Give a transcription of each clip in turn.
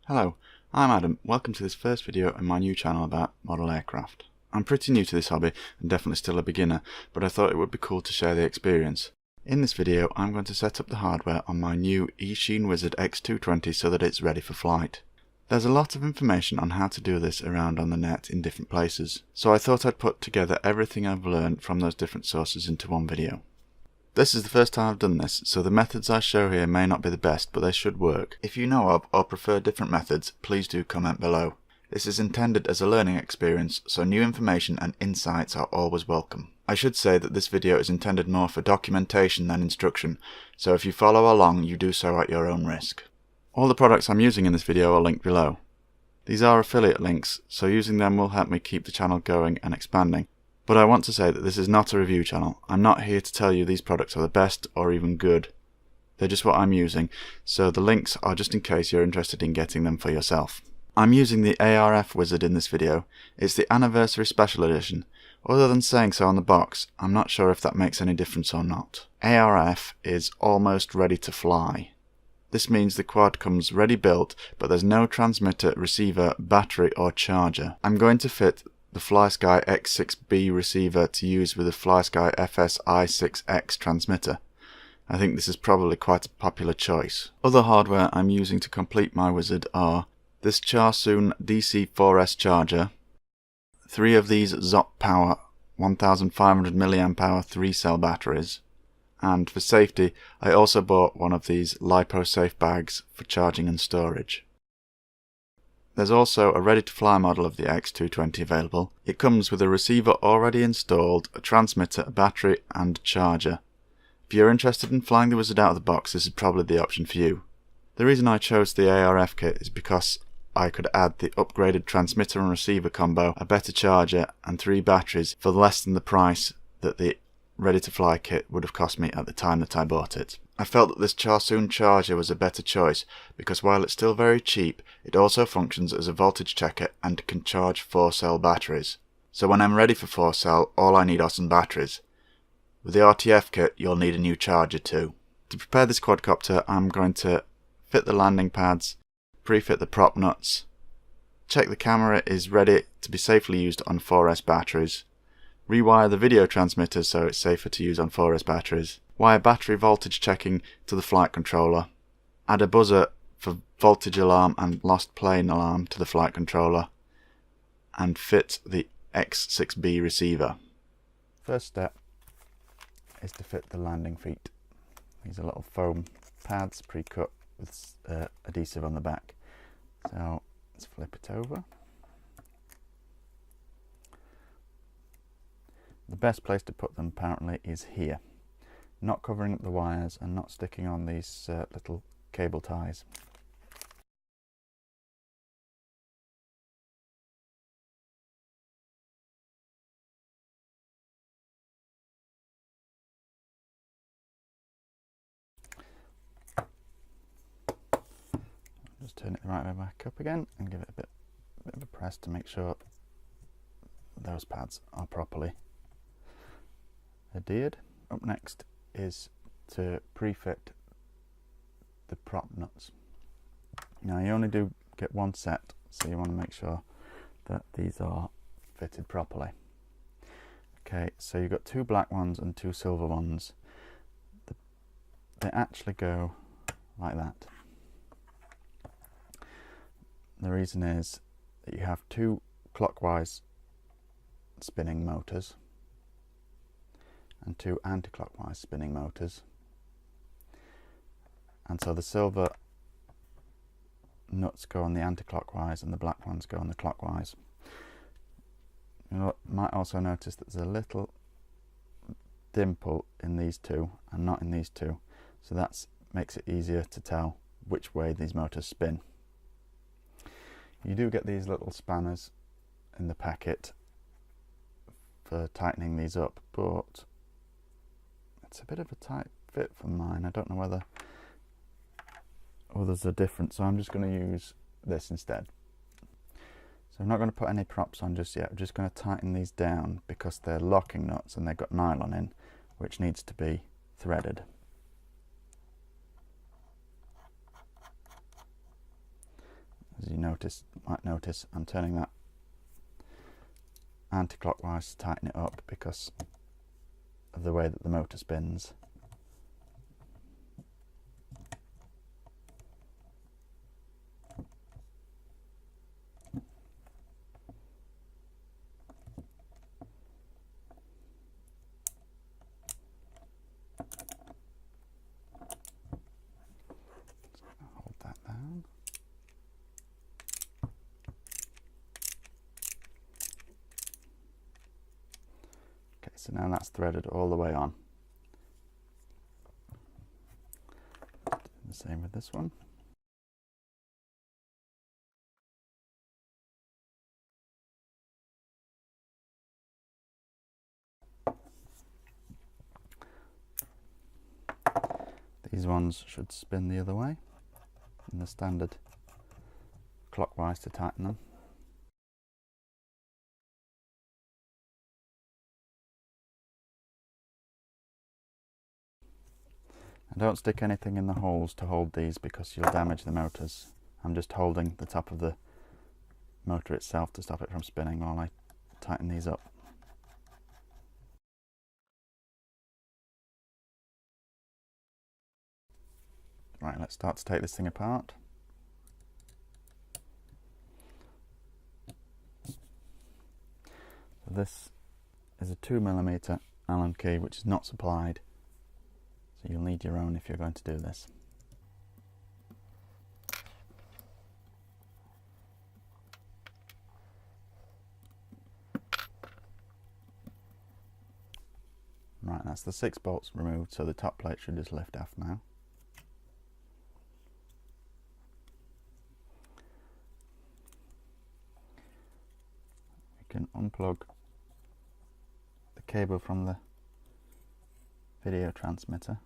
Hello, I'm Adam. Welcome to this first video on my new channel about model aircraft. I'm pretty new to this hobby and definitely still a beginner, but I thought it would be cool to share the experience. In this video I'm going to set up the hardware on my new Eachine Wizard X220 so that it's ready for flight. There's a lot of information on how to do this around on the net in different places, so I thought I'd put together everything I've learned from those different sources into one video. This is the first time I've done this, so the methods I show here may not be the best, but they should work. If you know of or prefer different methods, please do comment below. This is intended as a learning experience, so new information and insights are always welcome. I should say that this video is intended more for documentation than instruction, so if you follow along, you do so at your own risk. All the products I'm using in this video are linked below. These are affiliate links, so using them will help me keep the channel going and expanding. But I want to say that this is not a review channel. I'm not here to tell you these products are the best or even good. They're just what I'm using, so the links are just in case you're interested in getting them for yourself. I'm using the ARF Wizard in this video. It's the Anniversary Special Edition. Other than saying so on the box, I'm not sure if that makes any difference or not. ARF is almost ready to fly. This means the quad comes ready built, but there's no transmitter, receiver, battery or charger. I'm going to fit the Flysky FS-X6B receiver to use with the Flysky FS-I6X transmitter. I think this is probably quite a popular choice. Other hardware I'm using to complete my wizard are this Charsoon DC-4S charger, 3 of these Zop Power 1500 mAh 3-cell batteries, and for safety I also bought one of these Li-po safe bags for charging and storage. There's also a ready-to-fly model of the X220 available. It comes with a receiver already installed, a transmitter, a battery and charger. If you're interested in flying the wizard out of the box, this is probably the option for you. The reason I chose the ARF kit is because I could add the upgraded transmitter and receiver combo, a better charger and 3 batteries for less than the price that the ready-to-fly kit would have cost me at the time that I bought it. I felt that this Charsoon charger was a better choice because while it's still very cheap, it also functions as a voltage checker and can charge 4-cell batteries. So when I'm ready for 4-cell, all I need are some batteries. With the RTF kit, you'll need a new charger too. To prepare this quadcopter, I'm going to fit the landing pads, pre-fit the prop nuts, check the camera is ready to be safely used on 4S batteries, rewire the video transmitter so it's safer to use on 4S batteries, wire battery voltage checking to the flight controller, add a buzzer for voltage alarm and lost plane alarm to the flight controller, and fit the X6B receiver. First step is to fit the landing feet. These are little foam pads pre-cut with adhesive on the back. So let's flip it over. The best place to put them apparently is here, not covering up the wires and not sticking on these little cable ties. Just turn it the right way back up again and give it a bit of a press to make sure those pads are properly adhered. Up next is to pre-fit the prop nuts. Now you only do get one set, so you want to make sure that these are fitted properly. Okay, so you've got 2 black ones and 2 silver ones. They actually go like that. The reason is that you have 2 clockwise spinning motors and 2 anti-clockwise spinning motors, and so the silver nuts go on the anti-clockwise and the black ones go on the clockwise. You might also notice that there's a little dimple in these 2 and not in these 2, so that makes it easier to tell which way these motors spin. You do get these little spanners in the packet for tightening these up, but it's a bit of a tight fit for mine. I don't know whether others are different, so I'm just going to use this instead. So I'm not going to put any props on just yet. I'm just going to tighten these down because they're locking nuts and they've got nylon in, which needs to be threaded. as you might notice, I'm turning that anti-clockwise to tighten it up because of the way that the motor spins. Hold that down. Okay, so now that's threaded all the way on. Do the same with this one. These ones should spin the other way in the standard clockwise to tighten them. And don't stick anything in the holes to hold these because you'll damage the motors. I'm just holding the top of the motor itself to stop it from spinning while I tighten these up. Right, let's start to take this thing apart. So this is a 2mm Allen key which is not supplied, so you'll need your own if you're going to do this. Right, that's the 6 bolts removed, so the top plate should just lift off now. Can unplug the cable from the video transmitter.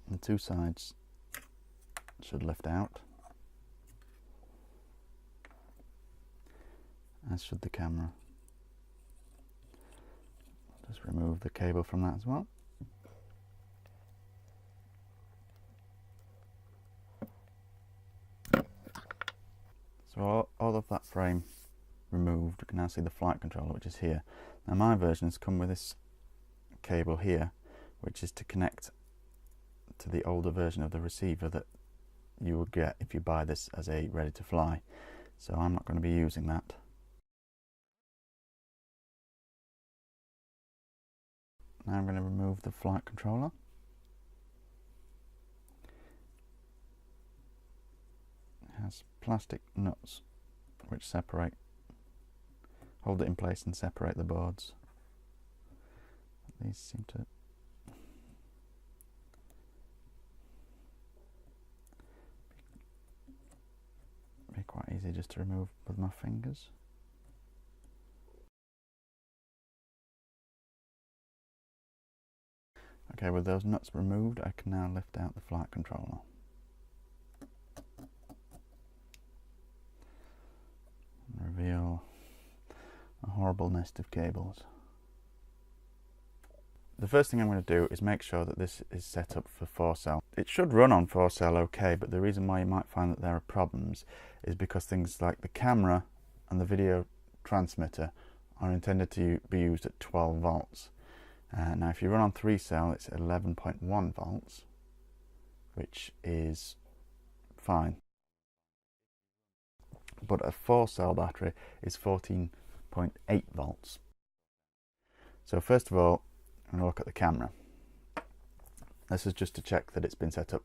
The two sides should lift out, as should the camera. Just remove the cable from that as well. So all of that frame removed, you can now see the flight controller, which is here. Now my version has come with this cable here, which is to connect to the older version of the receiver that you will get if you buy this as a ready to fly. So I'm not going to be using that. Now I'm going to remove the flight controller. It has plastic nuts which hold it in place and separate the boards. These seem to be quite easy just to remove with my fingers. Okay, with those nuts removed, I can now lift out the flight controller. And reveal a horrible nest of cables. The first thing I'm going to do is make sure that this is set up for 4-cell. It should run on 4-cell okay, but the reason why you might find that there are problems is because things like the camera and the video transmitter are intended to be used at 12 volts. Now if you run on 3-cell, it's 11.1 volts, which is fine. But a 4-cell battery is 14.8 volts. So first of all, I'm going to look at the camera. This is just to check that it's been set up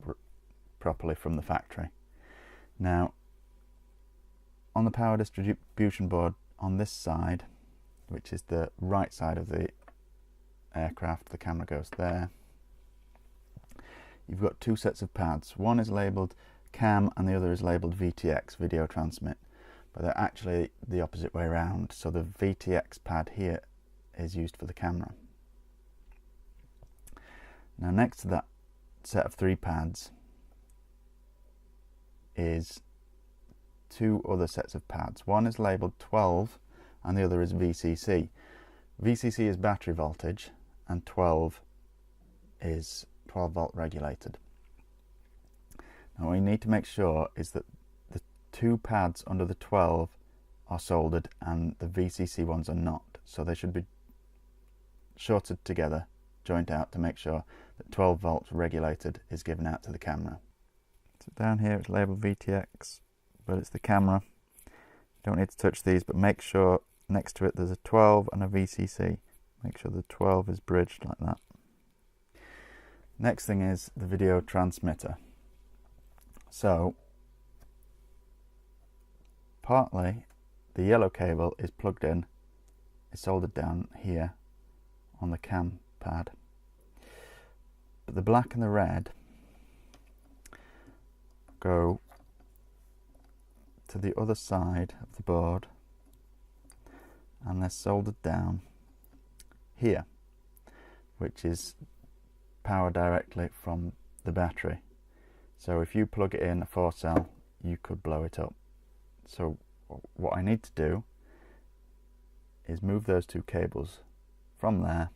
properly from the factory. Now, on the power distribution board on this side, which is the right side of the aircraft, the camera goes there. You've got two sets of pads. One is labelled CAM and the other is labelled VTX, Video Transmit. But they're actually the opposite way around. So the VTX pad here is used for the camera. Now next to that set of 3 pads is 2 other sets of pads. One is labelled 12 and the other is VCC. VCC is battery voltage and 12 is 12 volt regulated. Now what you need to make sure is that the two pads under the 12 are soldered and the VCC ones are not, so they should be shorted together, joint out, to make sure that 12 volts regulated is given out to the camera. So down here it's labelled VTX, but it's the camera. Don't need to touch these, but make sure next to it there's a 12 and a VCC. Make sure the 12 is bridged like that. Next thing is the video transmitter. So partly the yellow cable is plugged in, is soldered down here on the cam pad, but the black and the red go to the other side of the board and they're soldered down here, which is power directly from the battery. So if you plug it in a 4-cell, you could blow it up. So what I need to do is move those two cables from there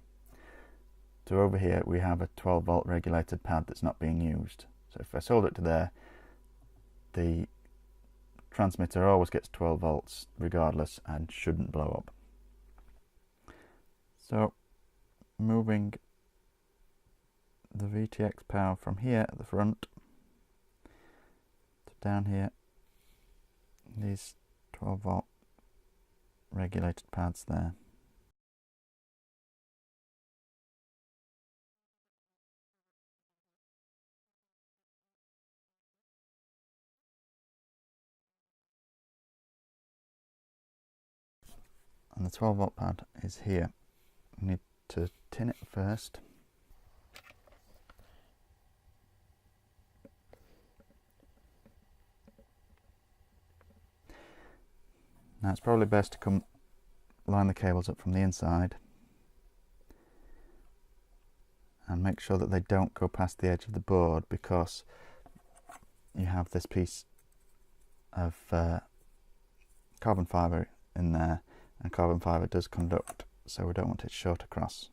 to over here. We have a 12 volt regulated pad that's not being used. So if I solder it to there, the transmitter always gets 12 volts regardless and shouldn't blow up. So moving the VTX power from here at the front to down here, these 12 volt regulated pads there. And the 12 volt pad is here. You need to tin it first. Now it's probably best to come line the cables up from the inside and make sure that they don't go past the edge of the board, because you have this piece of carbon fibre in there, and carbon fibre does conduct, so we don't want it short across.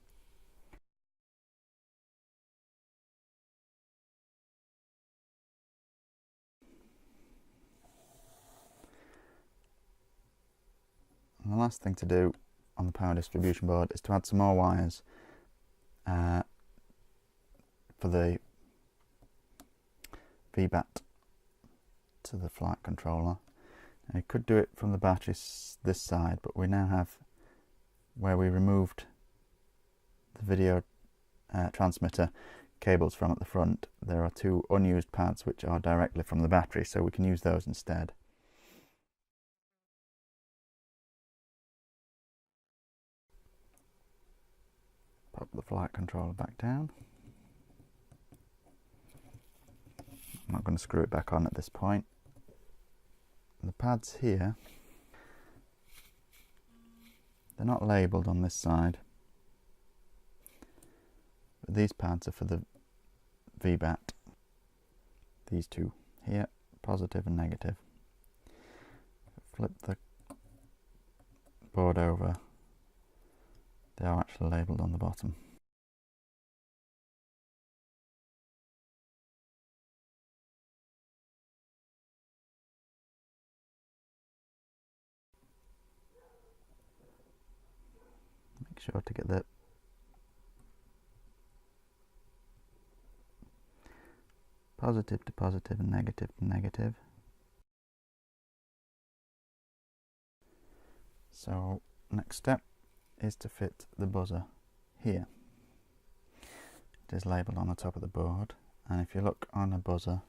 And the last thing to do on the power distribution board is to add some more wires for the VBAT to the flight controller. Now you could do it from the battery this side, but we now have, where we removed the video transmitter cables from at the front, there are two unused pads which are directly from the battery, so we can use those instead. Pop the flight controller back down. I'm not going to screw it back on at this point. The pads here, they're not labelled on this side, but these pads are for the VBAT. These two here, positive and negative. Flip the board over, they are actually labelled on the bottom. Make sure to get the positive to positive and negative to negative. So next step is to fit the buzzer here. It is labelled on the top of the board, and if you look on a buzzer,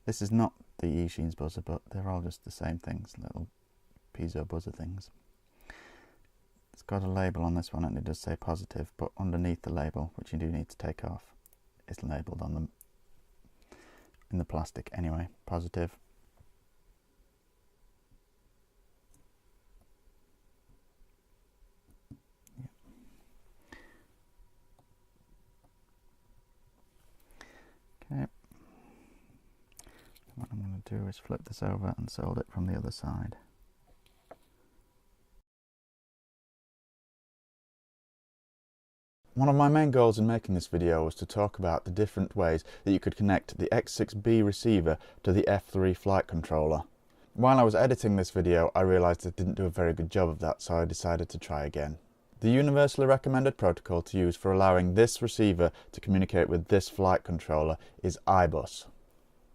this is not the Eachine's buzzer, but they're all just the same things, little piezo buzzer things. It's got a label on this one and it does say positive, but underneath the label, which you do need to take off, is labelled on them in the plastic anyway, positive. Okay, what I'm going to do is flip this over and solder it from the other side. One of my main goals in making this video was to talk about the different ways that you could connect the X6B receiver to the F3 flight controller. While I was editing this video, I realised I didn't do a very good job of that, so I decided to try again. The universally recommended protocol to use for allowing this receiver to communicate with this flight controller is iBus.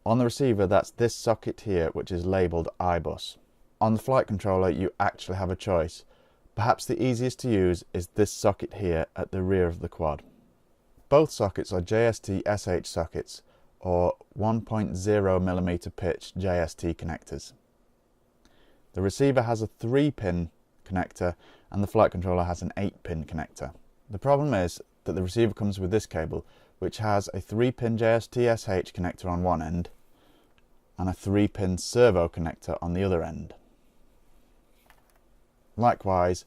On the receiver, that's this socket here, which is labelled iBus. On the flight controller, you actually have a choice. Perhaps the easiest to use is this socket here at the rear of the quad. Both sockets are JST-SH sockets, or 1.0mm pitch JST connectors. The receiver has a 3-pin connector and the flight controller has an 8-pin connector. The problem is that the receiver comes with this cable, which has a 3-pin JST-SH connector on one end and a 3-pin servo connector on the other end. Likewise,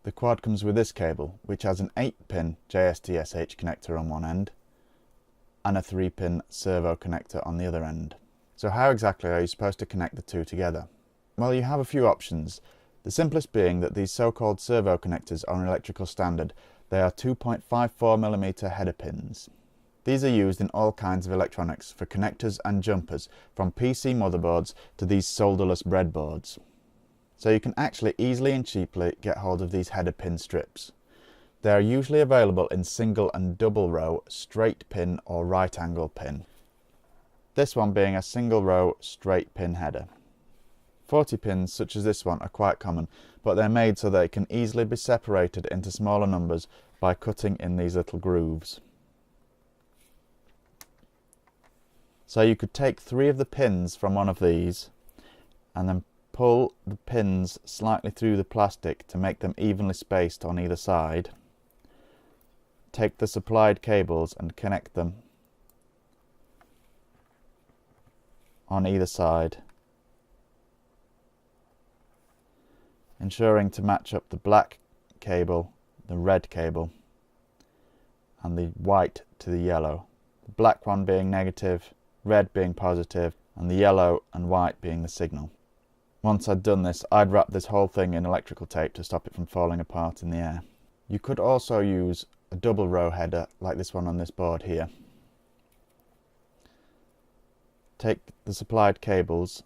the quad comes with this cable, which has an 8-pin JST-SH connector on one end and a 3-pin servo connector on the other end. So how exactly are you supposed to connect the two together? Well, you have a few options. The simplest being that these so-called servo connectors are an electrical standard. They are 2.54mm header pins. These are used in all kinds of electronics for connectors and jumpers, from PC motherboards to these solderless breadboards. So you can actually easily and cheaply get hold of these header pin strips. They are usually available in single and double row, straight pin or right angle pin. This one being a single row straight pin header. 40 pins such as this one are quite common, but they're made so they can easily be separated into smaller numbers by cutting in these little grooves. So you could take 3 of the pins from one of these and then pull the pins slightly through the plastic to make them evenly spaced on either side. Take the supplied cables and connect them on either side, ensuring to match up the black cable, the red cable, and the white to the yellow. The black one being negative, red being positive, and the yellow and white being the signal. Once I'd done this, I'd wrap this whole thing in electrical tape to stop it from falling apart in the air. You could also use a double row header like this one on this board here. Take the supplied cables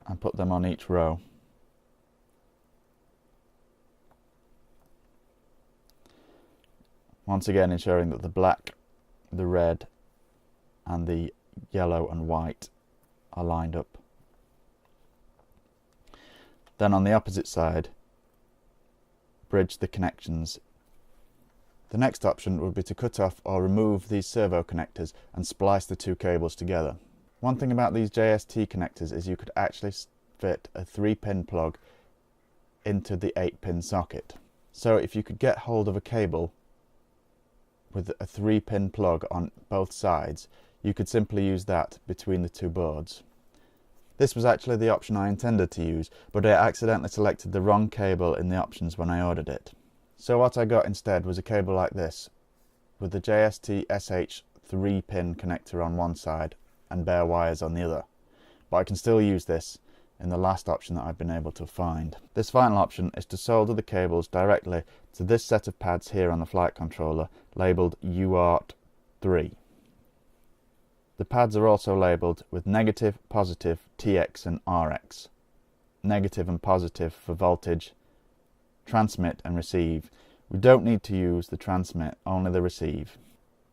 and put them on each row. Once again ensuring that the black, the red and the yellow and white are lined up. Then on the opposite side, bridge the connections. The next option would be to cut off or remove these servo connectors and splice the two cables together. One thing about these JST connectors is you could actually fit a 3-pin plug into the 8-pin socket. So if you could get hold of a cable with a 3-pin plug on both sides, you could simply use that between the two boards. This was actually the option I intended to use, but I accidentally selected the wrong cable in the options when I ordered it. So what I got instead was a cable like this, with the JST-SH 3-pin connector on one side and bare wires on the other. But I can still use this in the last option that I've been able to find. This final option is to solder the cables directly to this set of pads here on the flight controller, labelled UART3. The pads are also labelled with negative, positive, TX and RX. Negative and positive for voltage, transmit and receive. We don't need to use the transmit, only the receive.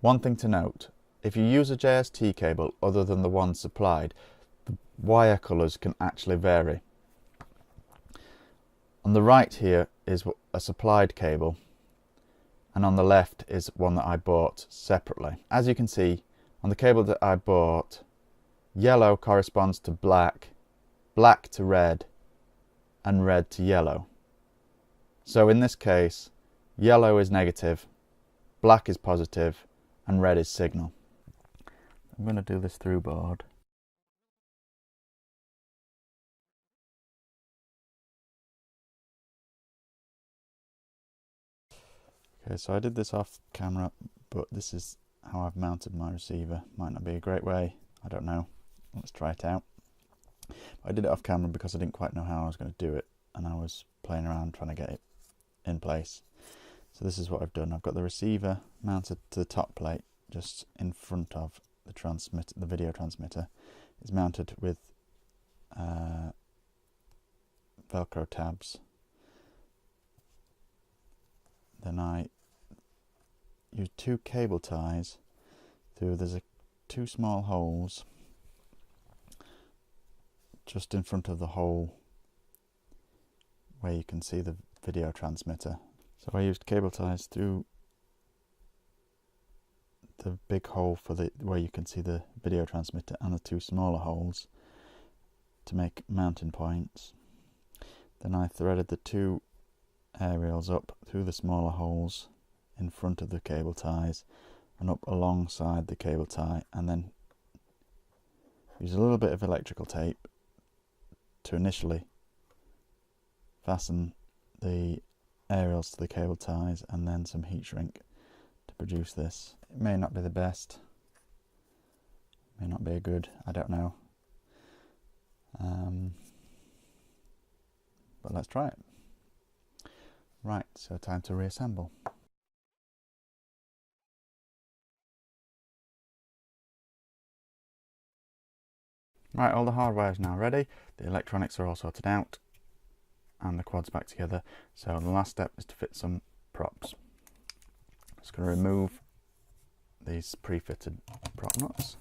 One thing to note, if you use a JST cable other than the one supplied, the wire colours can actually vary. On the right here is a supplied cable, and on the left is one that I bought separately. As you can see, on the cable that I bought, yellow corresponds to black, black to red, and red to yellow. So in this case, yellow is negative, black is positive, and red is signal. I'm going to do this through board. Okay, so I did this off camera, but this is how I've mounted my receiver. Might not be a great way, I don't know. Let's try it out. I did it off camera because I didn't quite know how I was going to do it, and I was playing around trying to get it in place. So this is what I've done. I've got the receiver mounted to the top plate just in front of the transmitter. The video transmitter is mounted with Velcro tabs. Then I use 2 cable ties through, there's two small holes just in front of the hole where you can see the video transmitter. So I used cable ties through the big hole for the where you can see the video transmitter and the 2 smaller holes to make mounting points. Then I threaded the 2 aerials up through the smaller holes in front of the cable ties and up alongside the cable tie, and then use a little bit of electrical tape to initially fasten the aerials to the cable ties, and then some heat shrink to produce this. It may not be the best, may not be a good, I don't know, but let's try it. Right, so time to reassemble. Right, all the hardware is now ready, the electronics are all sorted out, and the quad's back together. So the last step is to fit some props. Just going to remove these pre-fitted prop nuts.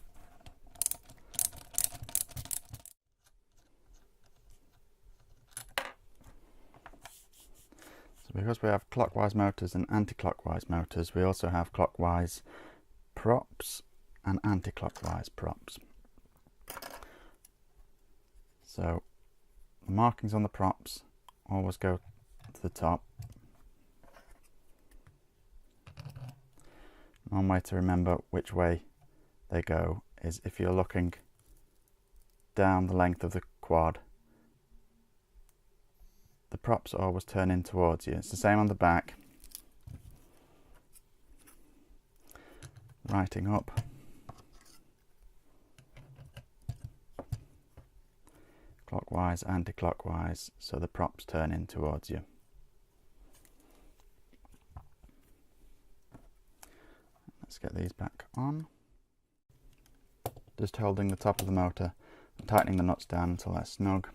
So because we have clockwise motors and anti-clockwise motors, we also have clockwise props and anti-clockwise props. So the markings on the props always go to the top. One way to remember which way they go is if you're looking down the length of the quad, the props always turn in towards you. It's the same on the back. Writing up, clockwise, anti-clockwise, so the props turn in towards you. Let's get these back on. Just holding the top of the motor and tightening the nuts down until they're snug.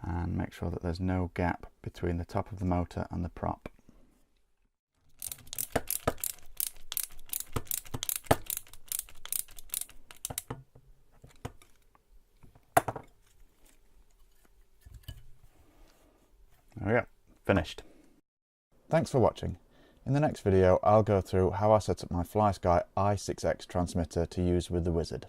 And make sure that there's no gap between the top of the motor and the prop. There we go, finished. Thanks for watching. In the next video I'll go through how I set up my Flysky i6X transmitter to use with the Wizard.